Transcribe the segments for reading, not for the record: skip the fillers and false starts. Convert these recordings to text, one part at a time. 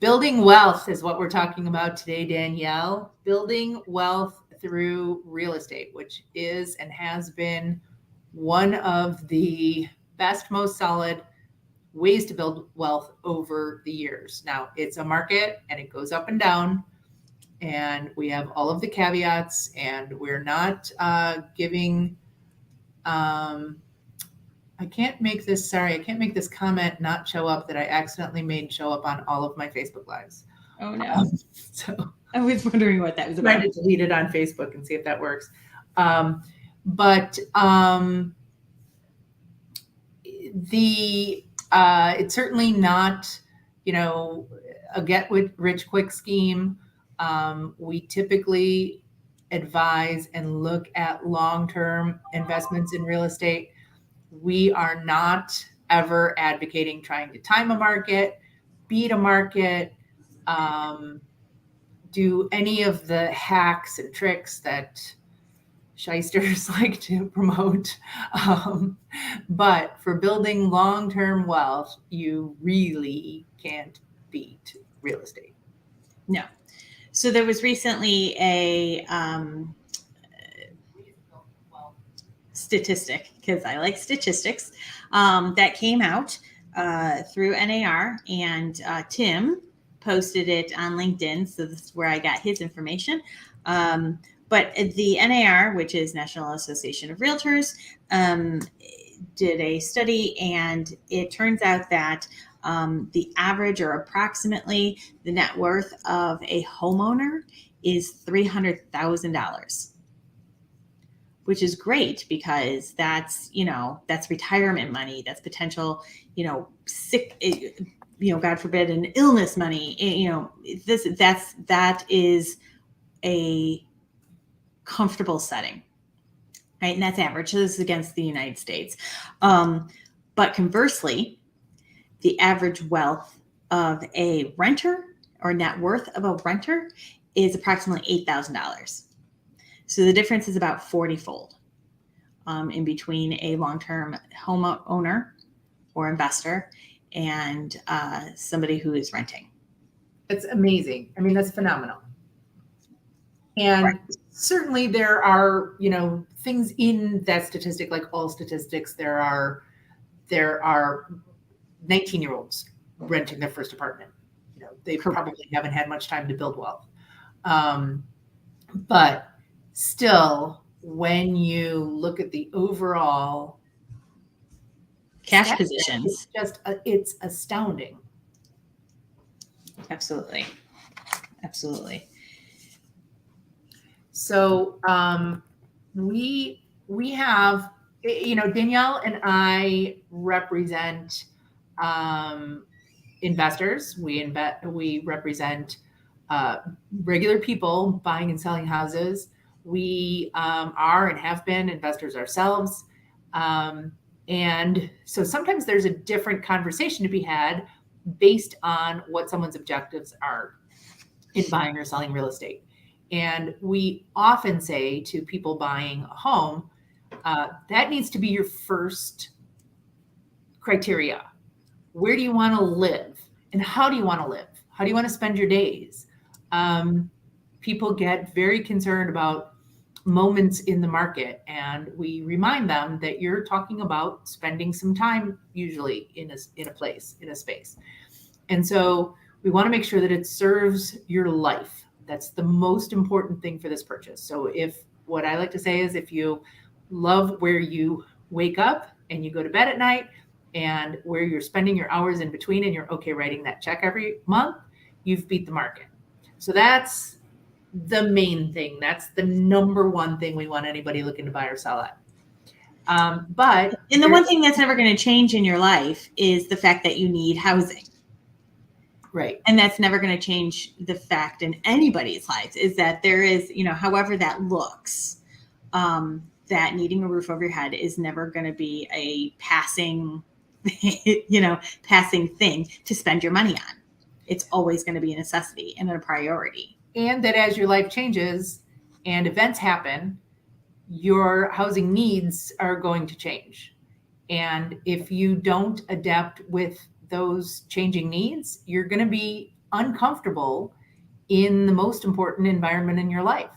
Building wealth is what we're talking about today, Danielle. Building wealth through real estate, which is and has been one of the best, most solid ways to build wealth over the years. Now, it's a market and it goes up and down, and we have all of the caveats, and we're not giving. I can't make this, sorry, I can't make this comment not show up that I accidentally made show up on all of my Facebook lives. Oh no. So I was wondering what that was trying about. to delete it on Facebook and see if that works. But it's certainly not, a get rich quick scheme. We typically advise and look at long-term investments in real estate. We are not ever advocating trying to time a market, beat a market, do any of the hacks and tricks that shysters like to promote. But for building long-term wealth, you really can't beat real estate. No. So there was recently a statistic, because I like statistics, that came out through NAR, and Tim posted it on LinkedIn. So this is where I got his information. But the NAR, which is National Association of Realtors, did a study, and it turns out that the average, or approximately the net worth of a homeowner, is $300,000, which is great, because that's retirement money, that's potential, sick, God forbid, an illness money. That is a comfortable setting, right? And that's average. So this is against the United States. But conversely, the average wealth of a renter, or net worth of a renter, is approximately $8,000. So the difference is about 40-fold in between a long-term homeowner or investor and somebody who is renting. It's amazing. I mean, that's phenomenal. And Right. Certainly there are, things in that statistic, like all statistics, there are 19-year-olds renting their first apartment. They probably haven't had much time to build wealth. But still, when you look at the overall Cash positions. it's astounding. Absolutely. Absolutely. So we have, Danielle and I represent investors. We represent regular people buying and selling houses. We are and have been investors ourselves. And so sometimes there's a different conversation to be had based on what someone's objectives are in buying or selling real estate. And we often say to people buying a home, that needs to be your first criteria. Where do you want to live? And how do you want to live? How do you want to spend your days? People get very concerned about moments in the market, and we remind them that you're talking about spending some time, usually in a place, in a space. And so we want to make sure that it serves your life. That's the most important thing for this purchase. So what I like to say is, if you love where you wake up and you go to bed at night, and where you're spending your hours in between, and you're okay writing that check every month, you've beat the market. So that's the main thing. That's the number one thing we want anybody looking to buy or sell at. And the one thing that's never going to change in your life is the fact that you need housing. Right. And that's never going to change the fact in anybody's lives, is that there is, however that looks, that needing a roof over your head is never going to be a passing thing to spend your money on. It's always going to be a necessity and a priority. And that as your life changes and events happen, your housing needs are going to change. And if you don't adapt with those changing needs, you're going to be uncomfortable in the most important environment in your life.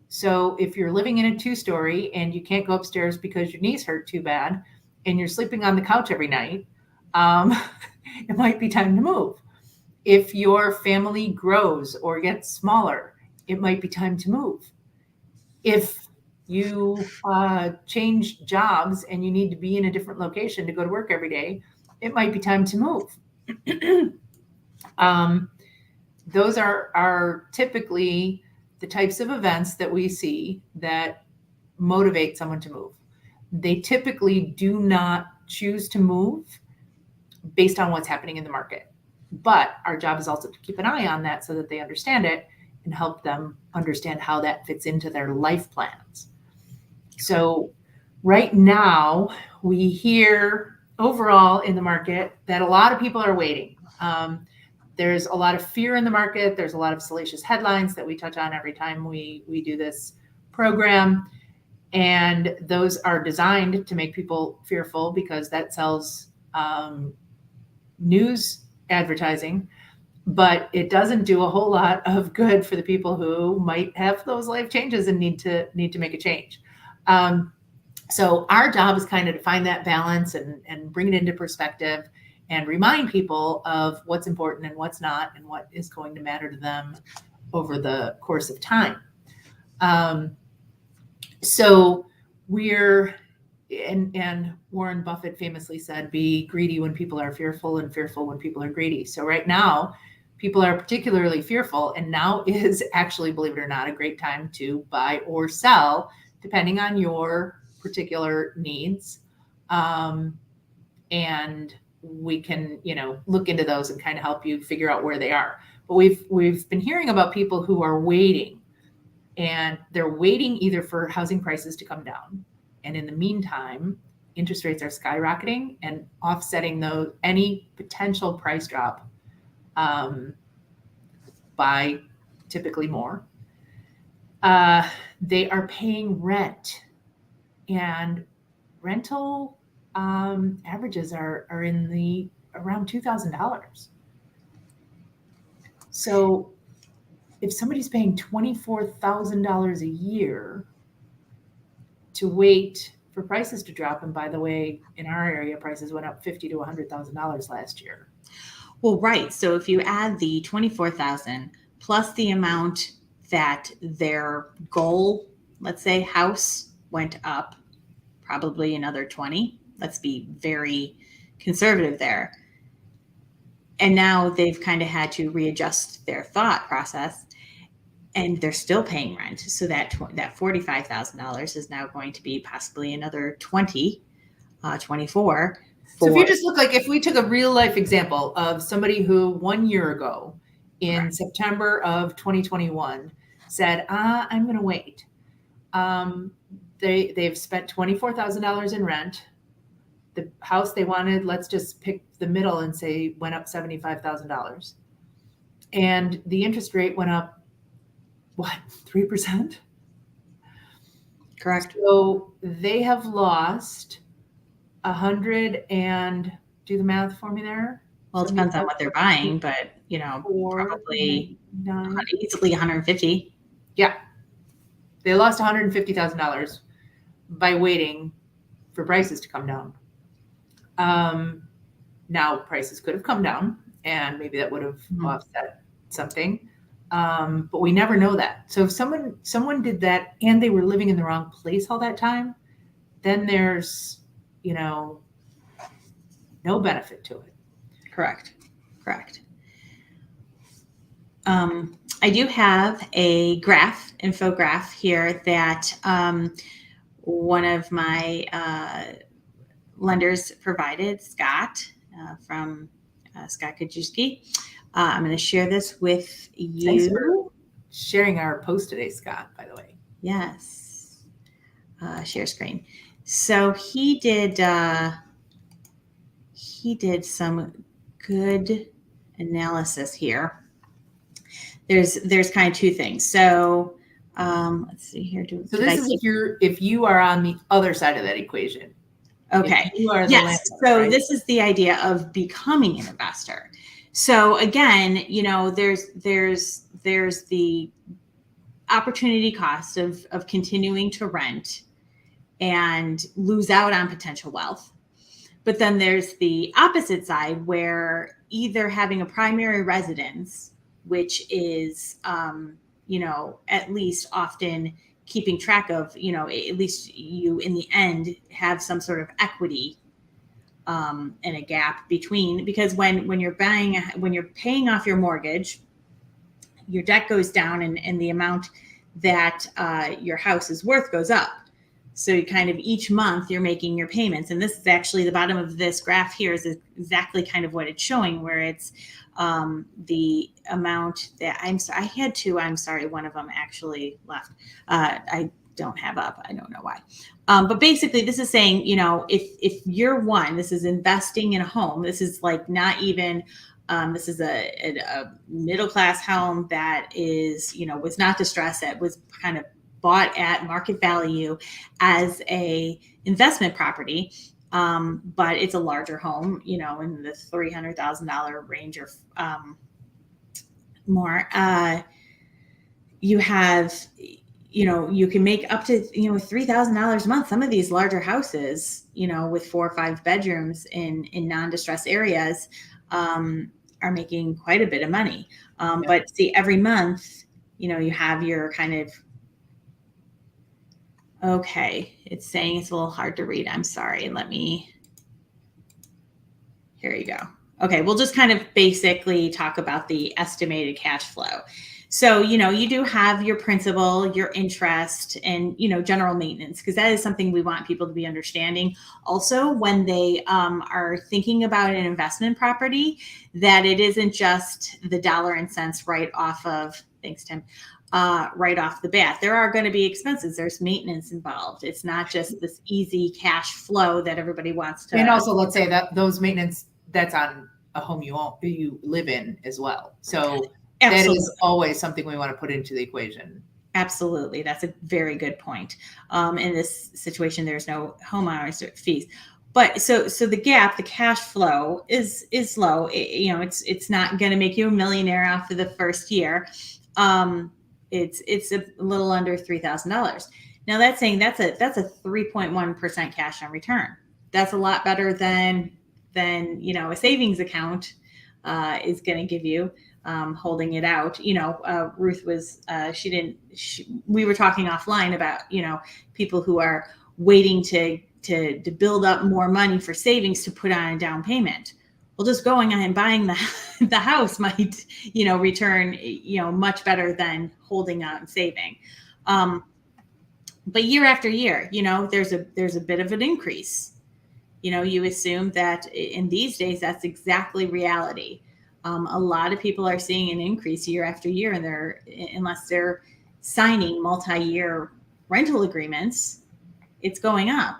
So if you're living in a 2-story and you can't go upstairs because your knees hurt too bad and you're sleeping on the couch every night, it might be time to move. If your family grows or gets smaller, it might be time to move. If you change jobs and you need to be in a different location to go to work every day, it might be time to move. Those are typically the types of events that we see that motivate someone to move. They typically do not choose to move based on what's happening in the market. But our job is also to keep an eye on that so that they understand it and help them understand how that fits into their life plans. So right now, we hear overall in the market that a lot of people are waiting. There's a lot of fear in the market. There's a lot of salacious headlines that we touch on every time we do this program. And those are designed to make people fearful because that sells news advertising, but it doesn't do a whole lot of good for the people who might have those life changes and need to make a change. So our job is kind of to find that balance and bring it into perspective and remind people of what's important and what's not and what is going to matter to them over the course of time. So we're, and Warren Buffett famously said, be greedy when people are fearful and fearful when people are greedy. So right now, people are particularly fearful, and now is actually, believe it or not, a great time to buy or sell, depending on your particular needs. And we can, look into those and kind of help you figure out where they are. But we've been hearing about people who are waiting, and they're waiting either for housing prices to come down. And in the meantime, interest rates are skyrocketing and offsetting any potential price drop by typically more. They are paying rent, and rental averages are in the around $2,000. So if somebody's paying $24,000 a year to wait for prices to drop, and by the way, in our area, prices went up $50,000 to $100,000 last year. Well, right. So if you add the 24,000 plus the amount that their goal, let's say, house went up, probably another 20. Let's be very conservative there. And now they've kind of had to readjust their thought process, and they're still paying rent. So that $45,000 is now going to be possibly another 24. So if you just look, like if we took a real life example of somebody who 1 year ago in September of 2021 said, I'm going to wait. They've spent $24,000 in rent. The house they wanted, let's just pick the middle and say, went up $75,000. And the interest rate went up, 3%? Correct. So they have lost 100 and, do the math for me there. Well, it depends on what they're buying, but probably easily 150. Yeah. They lost $150,000 by waiting for prices to come down. Now prices could have come down, and maybe that would have offset something. But we never know that. So if someone did that and they were living in the wrong place all that time, then there's, no benefit to it. Correct. I do have a infograph here that one of my lenders provided, Scott, from Scott Kajewski. I'm going to share this with you. Thanks for sharing our post today, Scott, by the way. Yes. Share screen. So he did some good analysis here. There's kind of two things. So let's see here. So this is if you are on the other side of that equation. Okay. You are yes. Landlord, so right? This is the idea of becoming an investor. So again, there's the opportunity cost of continuing to rent and lose out on potential wealth. But then there's the opposite side where either having a primary residence, which is, at least often keeping track of, at least you in the end have some sort of equity and a gap between, because when you're paying off your mortgage, your debt goes down and the amount that your house is worth goes up. So you kind of each month you're making your payments. And this is actually the bottom of this graph here is exactly kind of what it's showing, where it's the amount that I'm sorry, one of them actually left. I don't have up. I don't know why. But basically this is saying, if you're one, this is investing in a home. This is like not even, this is a middle-class home that is, was not distressed. It was kind of bought at market value as a investment property. But it's a larger home, in the $300,000 range or more. You have, you can make up to, $3,000 a month. Some of these larger houses, with 4 or 5 bedrooms in non-distressed areas, are making quite a bit of money. But see, every month, you have your kind of, okay, it's saying it's a little hard to read. I'm sorry. Here you go. Okay, we'll just kind of basically talk about the estimated cash flow. So, you do have your principal, your interest, and, general maintenance, because that is something we want people to be understanding. Also, when they are thinking about an investment property, that it isn't just the dollar and cents right off of, thanks, Tim, right off the bat. There are going to be expenses. There's maintenance involved. It's not just this easy cash flow that everybody wants to. And also, let's say that those maintenance, that's on a home you live in as well. So Absolutely. That is always something we want to put into the equation. Absolutely. That's a very good point. In this situation, there's no homeowners fees. But so the gap, the cash flow is low. It's not going to make you a millionaire after the first year. It's a little under $3,000. Now that's saying that's a 3.1% cash on return. That's a lot better than a savings account is going to give you. Holding it out, Ruth was, we were talking offline about, people who are waiting to build up more money for savings to put on a down payment. Well, just going and buying the house might, return, much better than holding out and saving. But year after year, there's a bit of an increase. You assume that in these days, that's exactly reality. A lot of people are seeing an increase year after year, and unless they're signing multi-year rental agreements, it's going up.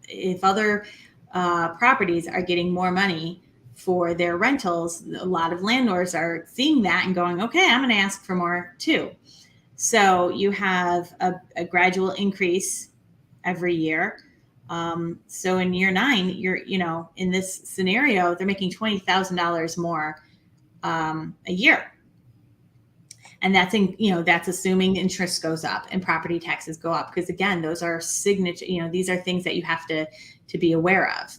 If other properties are getting more money for their rentals, a lot of landlords are seeing that and going, okay, I'm going to ask for more too. So you have a gradual increase every year. So in year 9, you're, in this scenario, they're making $20,000 more a year. And that's that's assuming interest goes up and property taxes go up. Because again, those are these are things that you have to be aware of,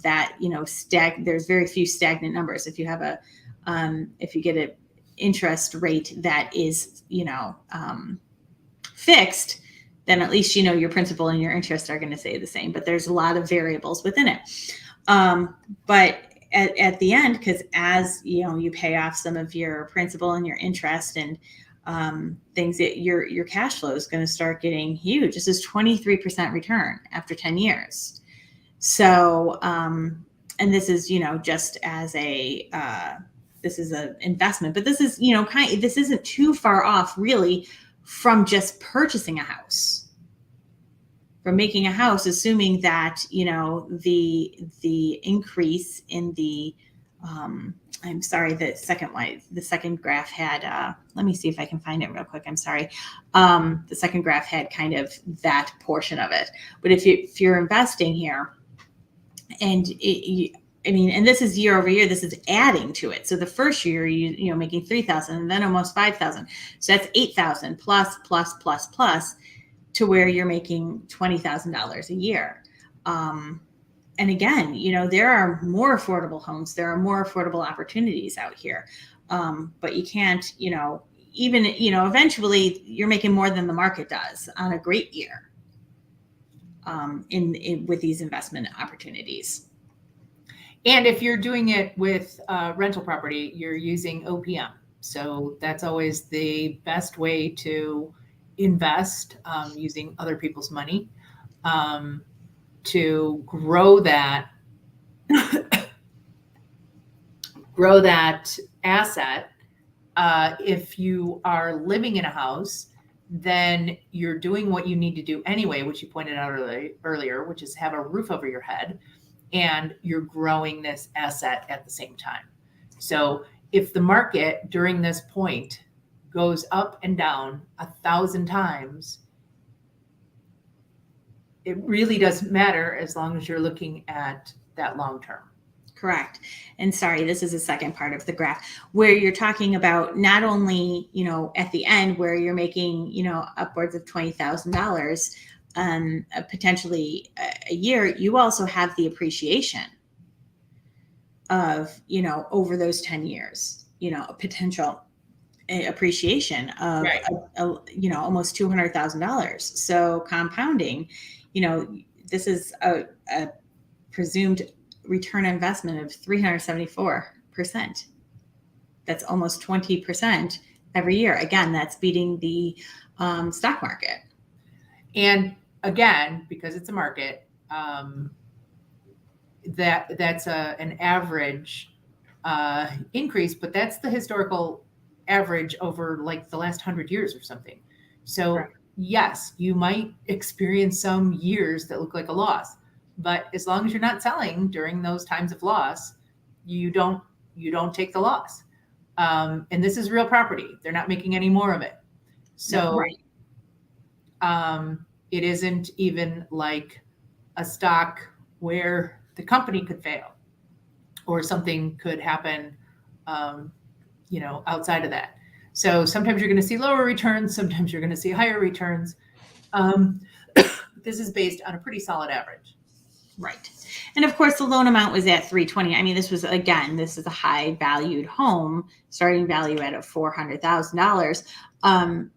that, there's very few stagnant numbers. If you have if you get an interest rate that is, fixed, then at least, your principal and your interest are going to stay the same, but there's a lot of variables within it. But at the end, because as, you pay off some of your principal and your interest and things, that your cash flow is going to start getting huge. This is 23% return after 10 years. So, and this is, just as this is an investment, but this is, this isn't too far off really from just purchasing a house, from making a house, assuming that, the increase in the, I'm sorry, the second graph had, let me see if I can find it real quick. I'm sorry. The second graph had kind of that portion of it. But if you're investing here and I mean, and this is year over year, this is adding to it. So the first year, you know, making 3,000 and then almost 5,000. So that's 8,000 plus, plus, plus, plus to where you're making $20,000 a year. And again, you know, there are more affordable homes. There are more affordable opportunities out here. But you can't, you know, even, you know, eventually you're making more than the market does on a great year with these investment opportunities. And if you're doing it with rental property, you're using OPM. So that's always the best way to invest, using other people's money to grow that asset. If you are living in a house, then you're doing what you need to do anyway, which you pointed out earlier, which is have a roof over your head, and you're growing this asset at the same time. So if the market during this point goes up and down 1,000 times, it really doesn't matter as long as you're looking at that long term. Correct. And sorry, this is the second part of the graph where you're talking about not only, you know, at the end where you're making, you know, upwards of $20,000 potentially a year, you also have the appreciation of, you know, over those 10 years, you know, a potential appreciation of, Right. You know, almost $200,000. So compounding, you know, this is a presumed return on investment of 374%. That's almost 20% every year. Again, that's beating the stock market. And again, because it's a market, that's an average increase, but that's the historical average over like the last 100 years or something. So Right. yes, you might experience some years that look like a loss, but as long as you're not selling during those times of loss, you don't take the loss. And this is real property. They're not making any more of it. So Right. It isn't even like a stock where the company could fail or something could happen, you know, outside of that. So sometimes you're going to see lower returns. Sometimes you're going to see higher returns. This is based on a pretty solid average. Right. And of course, the loan amount was at 320. I mean, this is a high valued home, starting value at $400,000.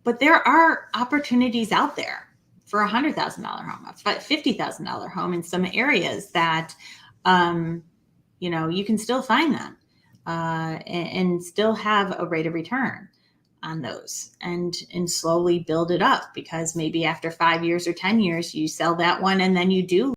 But there are opportunities out there for a $100,000 home, a $50,000 home in some areas that, you know, you can still find them and still have a rate of return on those and slowly build it up, because maybe after 5 years or 10 years, you sell that one and then you do